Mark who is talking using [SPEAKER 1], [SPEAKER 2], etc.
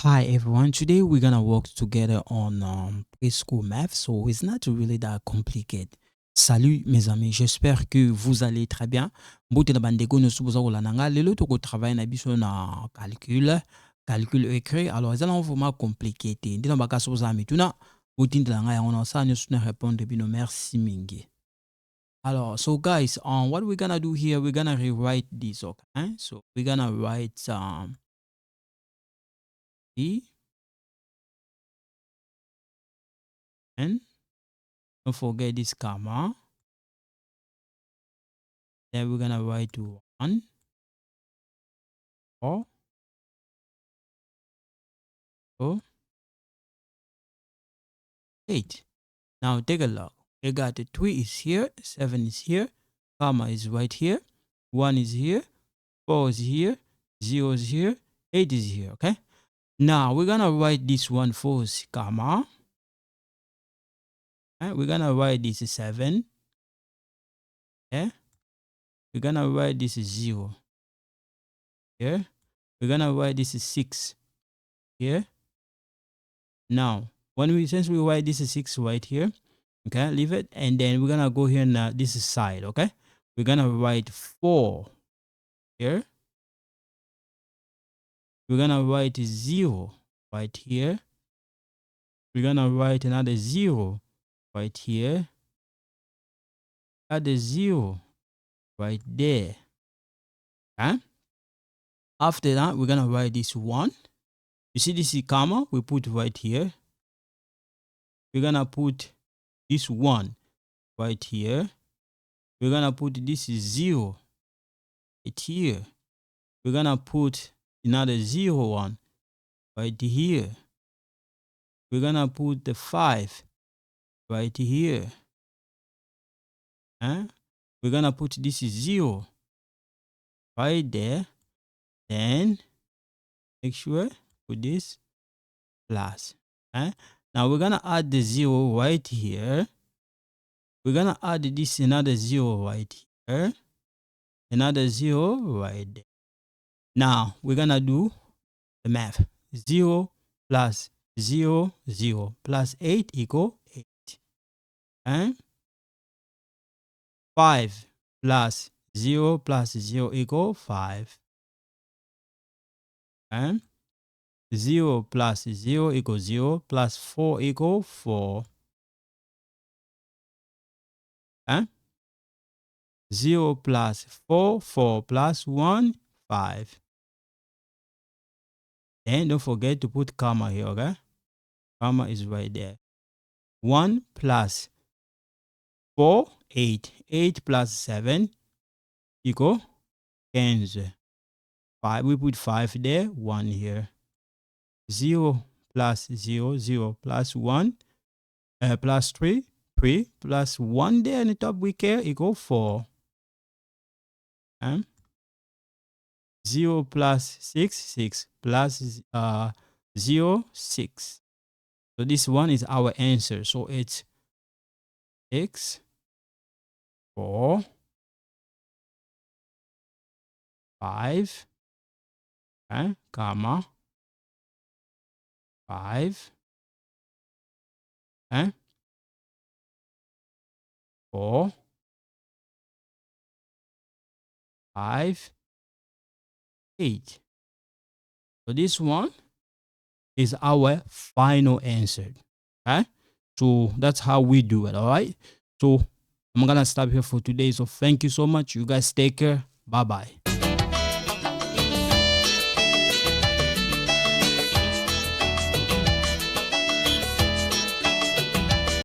[SPEAKER 1] Hi everyone, today we're gonna work together on preschool math, so it's not really that complicated. Salut mes amis, j'espère que vous allez très bien. Mbote na bandeko no subuza kolananga lelo toko travailler na biso na calcul écrit. Alors ça on vraiment compliqué. Ndina baka subuza mituna botindela nga yango na sa nyo suna répondre bino merci mingi. Alors, so guys, what we're gonna do here, we're gonna rewrite this, okay? So we're gonna write E and don't forget this comma. Then we're gonna write 1 or 8. Now take a look. You got the 3 is here, 7 is here, comma is right here, 1 is here, 4 is here, 0 is here, 8 is here. Okay. Now we're gonna write this one first, comma. Okay? We're gonna write this 7. Okay. We're gonna write this 0 here. We're gonna write this 6 here. Now, since we write this 6 right here, okay, leave it, and then we're gonna go here now. This is side, okay. We're gonna write 4 here. We're gonna write 0 right here. We're gonna write another 0 right here. Add a 0 right there. Okay. After that, we're gonna write this 1. You see this is comma, we put right here. We're gonna put this 1 right here. We're gonna put this 0 right here. We're gonna put another 0 1 right here. We're gonna put the 5 right here. We're gonna put this 0 right there. Then make sure put this plus. Now we're gonna add the 0 right here. We're gonna add this another 0 right here. Another 0 right there. Now we're gonna do the math. 0 plus 0, 0 plus 8 equal 8. 5 plus 0 plus 0 equal 5. 0 plus 0 equals 0 plus 4 equal 4. 0 plus 4, 4 plus 1, 5. And don't forget to put comma here, okay? Comma is right there. 1 plus 4, 8. 8 plus 7 equal 15. 5, we put 5 there, 1 here. 0 plus 0, 0 plus 1, plus 3, 3 plus 1 there in the top we care equal 4. 0 plus 6, 6 plus 0, 6. So this one is our answer. So it's 6, 4, 5, comma, 5, 4, 5, 8. So this one is our final answer. So that's how we do it. All right. So I'm gonna stop here for today. So thank you so much. You guys take care. Bye bye.